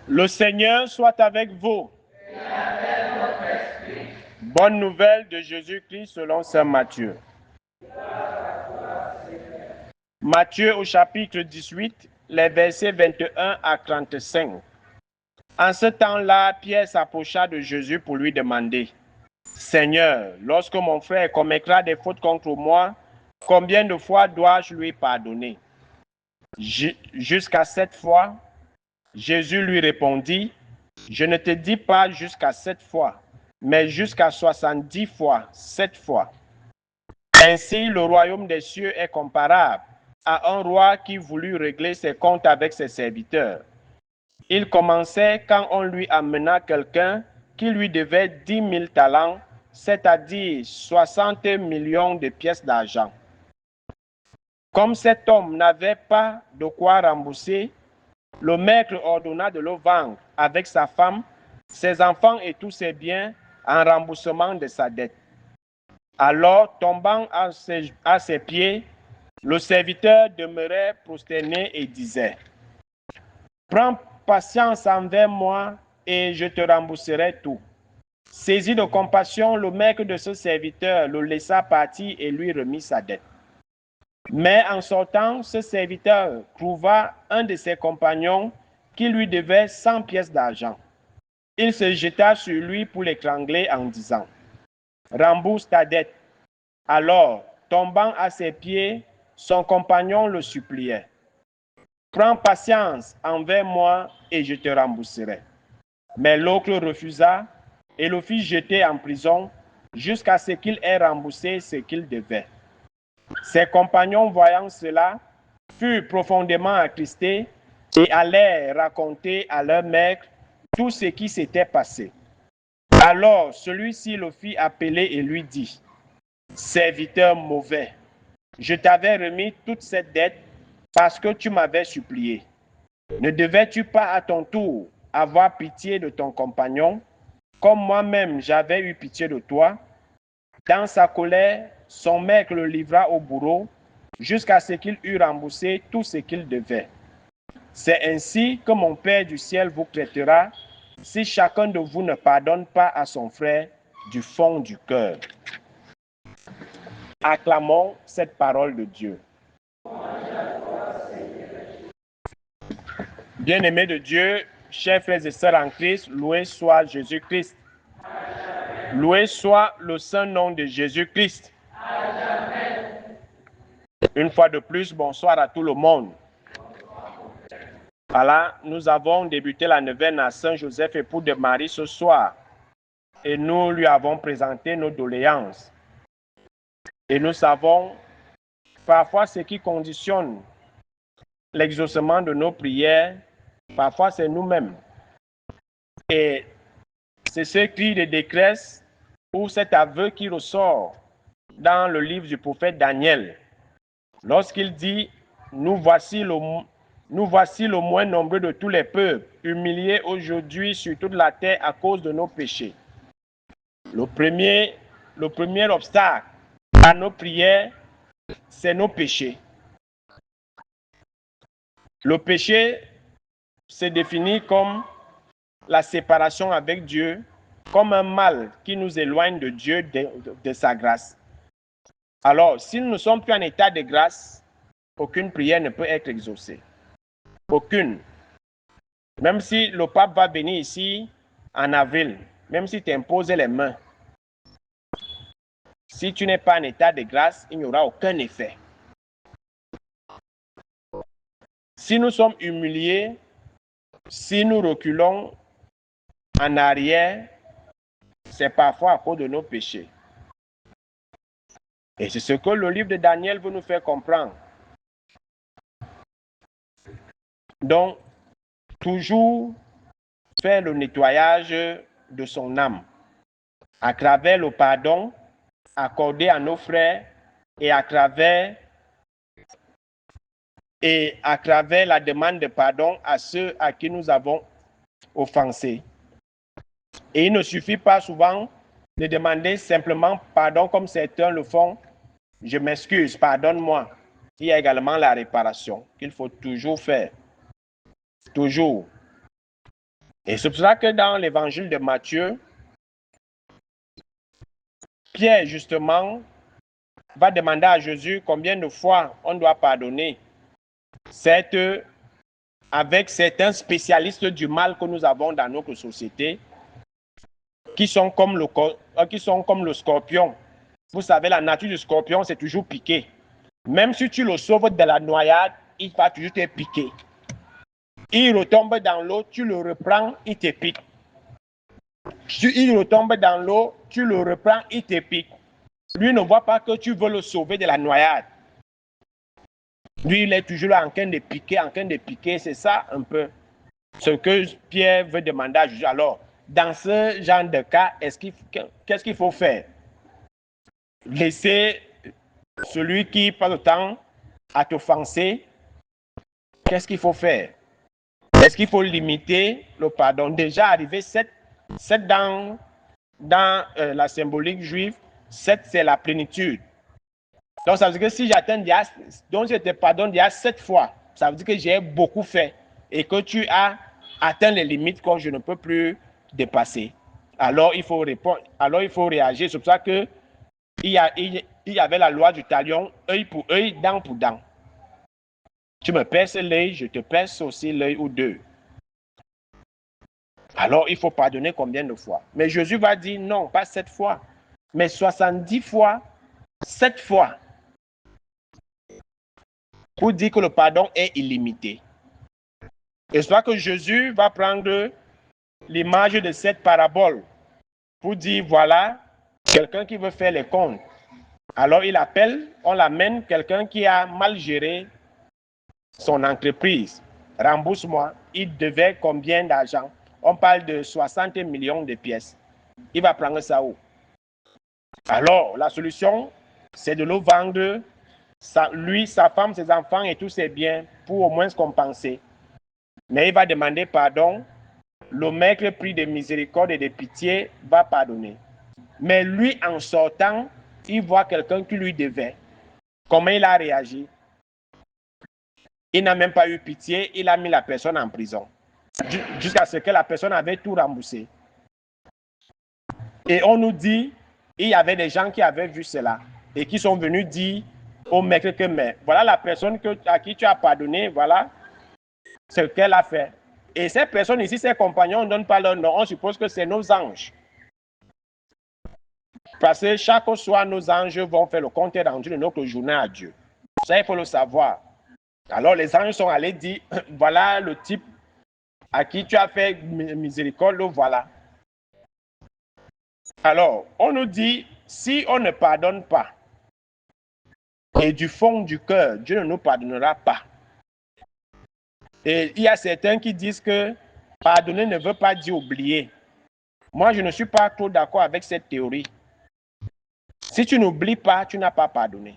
Le Seigneur soit avec vous. Et avec votre esprit. Bonne nouvelle de Jésus-Christ selon saint Matthieu. Matthieu au chapitre 18, les versets 21 à 35. En ce temps-là, Pierre s'approcha de Jésus pour lui demander, « Seigneur, lorsque mon frère commettra des fautes contre moi, combien de fois dois-je lui pardonner? Jusqu'à 7 fois? » Jésus lui répondit, « Je ne te dis pas jusqu'à 7 fois, mais jusqu'à 70 fois, 7 fois. » Ainsi, le royaume des cieux est comparable à un roi qui voulut régler ses comptes avec ses serviteurs. Il commençait quand on lui amena quelqu'un qui lui devait 10 000 talents, c'est-à-dire 60 millions de pièces d'argent. Comme cet homme n'avait pas de quoi rembourser, le maître ordonna de le vendre avec sa femme, ses enfants et tous ses biens en remboursement de sa dette. Alors, tombant à ses pieds, le serviteur demeurait prosterné et disait, « Prends patience envers moi et je te rembourserai tout. » Saisi de compassion, le maître de ce serviteur le laissa partir et lui remit sa dette. Mais en sortant, ce serviteur trouva un de ses compagnons qui lui devait 100 pièces d'argent. Il se jeta sur lui pour l'étrangler en disant, « Rembourse ta dette. » Alors, tombant à ses pieds, son compagnon le suppliait, « Prends patience envers moi et je te rembourserai. » Mais l'autre refusa et le fit jeter en prison jusqu'à ce qu'il ait remboursé ce qu'il devait. Ses compagnons, voyant cela, furent profondément attristés et allèrent raconter à leur maître tout ce qui s'était passé. Alors celui-ci le fit appeler et lui dit, « Serviteur mauvais, je t'avais remis toute cette dette parce que tu m'avais supplié. Ne devais-tu pas à ton tour avoir pitié de ton compagnon, comme moi-même j'avais eu pitié de toi? » Dans sa colère, son maître le livra au bourreau jusqu'à ce qu'il eût remboursé tout ce qu'il devait. C'est ainsi que mon Père du ciel vous traitera si chacun de vous ne pardonne pas à son frère du fond du cœur. Acclamons cette parole de Dieu. Bien-aimés de Dieu, chers frères et sœurs en Christ, loué soit Jésus-Christ. Loué soit le saint nom de Jésus-Christ. Une fois de plus, bonsoir à tout le monde. Voilà, nous avons débuté la neuvaine à Saint-Joseph, époux de Marie, ce soir. Et nous lui avons présenté nos doléances. Et nous savons parfois ce qui conditionne l'exaucement de nos prières, parfois c'est nous-mêmes. Et c'est ce cri de détresse ou cet aveu qui ressort dans le livre du prophète Daniel. Lorsqu'il dit, nous voici le moins nombreux de tous les peuples, humiliés aujourd'hui sur toute la terre à cause de nos péchés. Le premier obstacle à nos prières, c'est nos péchés. Le péché se définit comme la séparation avec Dieu, comme un mal qui nous éloigne de Dieu, de sa grâce. Alors, si nous ne sommes plus en état de grâce, aucune prière ne peut être exaucée. Aucune. Même si le pape va venir ici en avril, même si tu imposes les mains, si tu n'es pas en état de grâce, il n'y aura aucun effet. Si nous sommes humiliés, si nous reculons en arrière, c'est parfois à cause de nos péchés. Et c'est ce que le livre de Daniel veut nous faire comprendre. Donc, toujours faire le nettoyage de son âme à travers le pardon accordé à nos frères et à travers la demande de pardon à ceux à qui nous avons offensés. Et il ne suffit pas souvent de demander simplement pardon comme certains le font. Je m'excuse, pardonne-moi. Il y a également la réparation qu'il faut toujours faire. Toujours. Et c'est pour ça que dans l'évangile de Matthieu, Pierre, justement, va demander à Jésus combien de fois on doit pardonner. C'est avec certains spécialistes du mal que nous avons dans notre société, qui sont comme le scorpion. Vous savez, la nature du scorpion, c'est toujours piquer. Même si tu le sauves de la noyade, il va toujours te piquer. Il retombe dans l'eau, tu le reprends, il te pique. Il retombe dans l'eau, tu le reprends, il te pique. Lui ne voit pas que tu veux le sauver de la noyade. Lui, il est toujours là en train de piquer, c'est ça un peu ce que Pierre veut demander à Jésus. Alors, dans ce genre de cas, qu'est-ce qu'il faut faire? Laisser celui qui passe le temps à t'offenser, qu'est-ce qu'il faut faire? Est-ce qu'il faut limiter le pardon? Déjà arrivé 7 dans la symbolique juive, 7 c'est la plénitude. Donc ça veut dire que si je te pardonne déjà 7 fois, ça veut dire que j'ai beaucoup fait et que tu as atteint les limites que je ne peux plus dépasser. Alors il faut répondre, alors il faut réagir. C'est pour ça que il y avait la loi du talion, œil pour œil, dent pour dent. Tu me perces l'œil, je te perce aussi l'œil ou deux. Alors il faut pardonner combien de fois? Mais Jésus va dire non, pas 7 fois, mais 70 fois, 7 fois. Pour dire que le pardon est illimité. Et soit que Jésus va prendre l'image de cette parabole pour dire, voilà, quelqu'un qui veut faire les comptes. Alors on l'amène quelqu'un qui a mal géré son entreprise. Rembourse-moi, il devait combien d'argent? On parle de 60 millions de pièces. Il va prendre ça où? Alors, la solution, c'est de le vendre, lui, sa femme, ses enfants et tous ses biens pour au moins se compenser. Mais il va demander pardon. Le maître pris de miséricorde et de pitié va pardonner. Mais lui, en sortant, il voit quelqu'un qui lui devait. Comment il a réagi? Il n'a même pas eu pitié, il a mis la personne en prison. Jusqu'à ce que la personne avait tout remboursé. Et on nous dit, il y avait des gens qui avaient vu cela et qui sont venus dire au maître que, mais voilà la personne à qui tu as pardonné, voilà ce qu'elle a fait. Et ces personnes ici, ces compagnons, on ne donne pas leur nom, on suppose que c'est nos anges. Parce que chaque soir, nos anges vont faire le compte rendu de notre journée à Dieu. Ça, il faut le savoir. Alors, les anges sont allés dire, voilà le type à qui tu as fait miséricorde, le voilà. Alors, on nous dit, si on ne pardonne pas, et du fond du cœur, Dieu ne nous pardonnera pas. Et il y a certains qui disent que pardonner ne veut pas dire oublier. Moi, je ne suis pas trop d'accord avec cette théorie. Si tu n'oublies pas, tu n'as pas pardonné.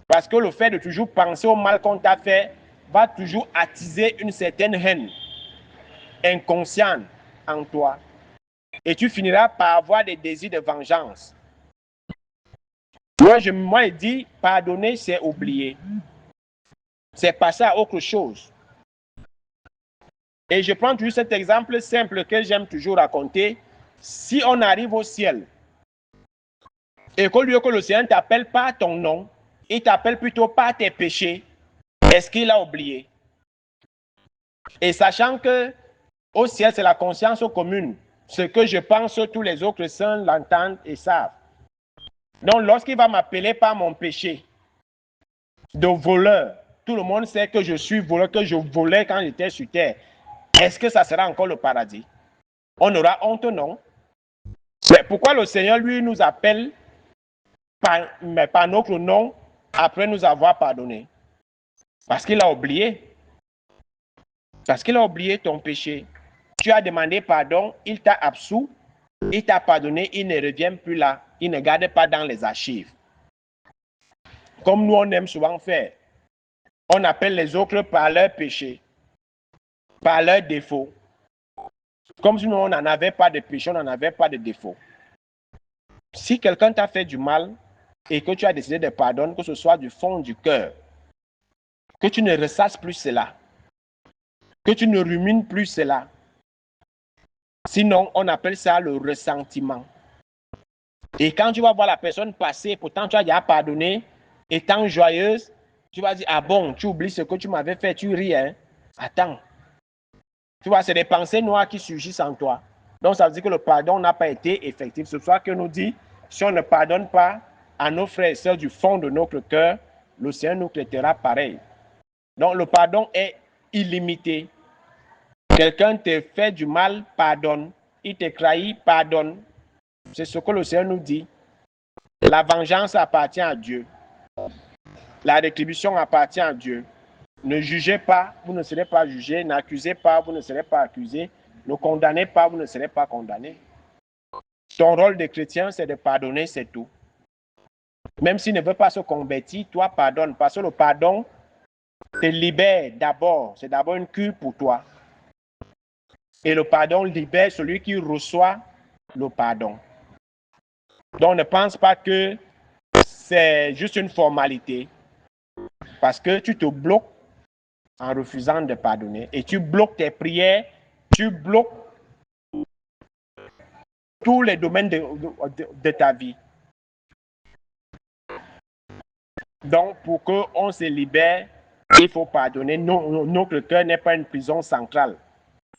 Parce que le fait de toujours penser au mal qu'on t'a fait va toujours attiser une certaine haine inconsciente en toi. Et tu finiras par avoir des désirs de vengeance. Moi, je dis, pardonner, c'est oublier. C'est passer à autre chose. Et je prends toujours cet exemple simple que j'aime toujours raconter. Si on arrive au ciel, et qu'au lieu que le Seigneur ne t'appelle pas ton nom, il t'appelle plutôt par tes péchés, est-ce qu'il a oublié? Et sachant que au ciel, c'est la conscience commune. Ce que je pense, tous les autres saints l'entendent et savent. Donc, lorsqu'il va m'appeler par mon péché de voleur, tout le monde sait que je suis voleur, que je volais quand j'étais sur terre. Est-ce que ça sera encore le paradis? On aura honte, non? Mais pourquoi le Seigneur, lui, nous appelle par notre nom après nous avoir pardonné? Parce qu'il a oublié. Parce qu'il a oublié ton péché. Tu as demandé pardon, il t'a absous, il t'a pardonné, il ne revient plus là, il ne garde pas dans les archives. Comme nous, on aime souvent faire. On appelle les autres par leur péché, par leurs défauts. Comme si nous, on n'en avait pas de péché, on n'en avait pas de défaut. Si quelqu'un t'a fait du mal et que tu as décidé de pardonner, que ce soit du fond du cœur, que tu ne ressasses plus cela, que tu ne rumines plus cela, Sinon, on appelle ça le ressentiment. Et quand tu vas voir la personne passer, pourtant tu as déjà pardonné, étant joyeuse, tu vas dire, ah bon, tu oublies ce que tu m'avais fait, tu ris, hein? Attends. Tu vois, c'est des pensées noires qui surgissent en toi. Donc, ça veut dire que le pardon n'a pas été effectif. Ce soir que nous dit, si on ne pardonne pas à nos frères et sœurs du fond de notre cœur, le Seigneur nous traitera pareil. Donc, le pardon est illimité. Quelqu'un te fait du mal, pardonne. Il te trahit, pardonne. C'est ce que le Seigneur nous dit. La vengeance appartient à Dieu. La rétribution appartient à Dieu. Ne jugez pas, vous ne serez pas jugés. N'accusez pas, vous ne serez pas accusés. Ne condamnez pas, vous ne serez pas condamnés. Ton rôle de chrétien, c'est de pardonner, c'est tout. Même s'il ne veut pas se convertir, toi pardonne. Parce que le pardon te libère d'abord. C'est d'abord une cure pour toi. Et le pardon libère celui qui reçoit le pardon. Donc ne pense pas que c'est juste une formalité. Parce que tu te bloques en refusant de pardonner. Et tu bloques tes prières, tu bloques tous les domaines de ta vie. Donc, pour qu'on se libère, il faut pardonner. Notre cœur n'est pas une prison centrale.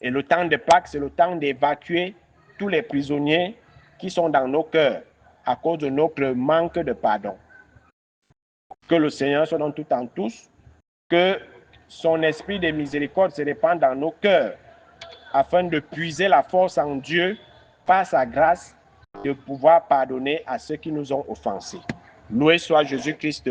Et le temps de Pâques, c'est le temps d'évacuer tous les prisonniers qui sont dans nos cœurs à cause de notre manque de pardon. Que le Seigneur soit dans tout en tous, que son esprit de miséricorde se répande dans nos cœurs afin de puiser la force en Dieu par sa grâce de pouvoir pardonner à ceux qui nous ont offensés. Loué soit Jésus-Christ.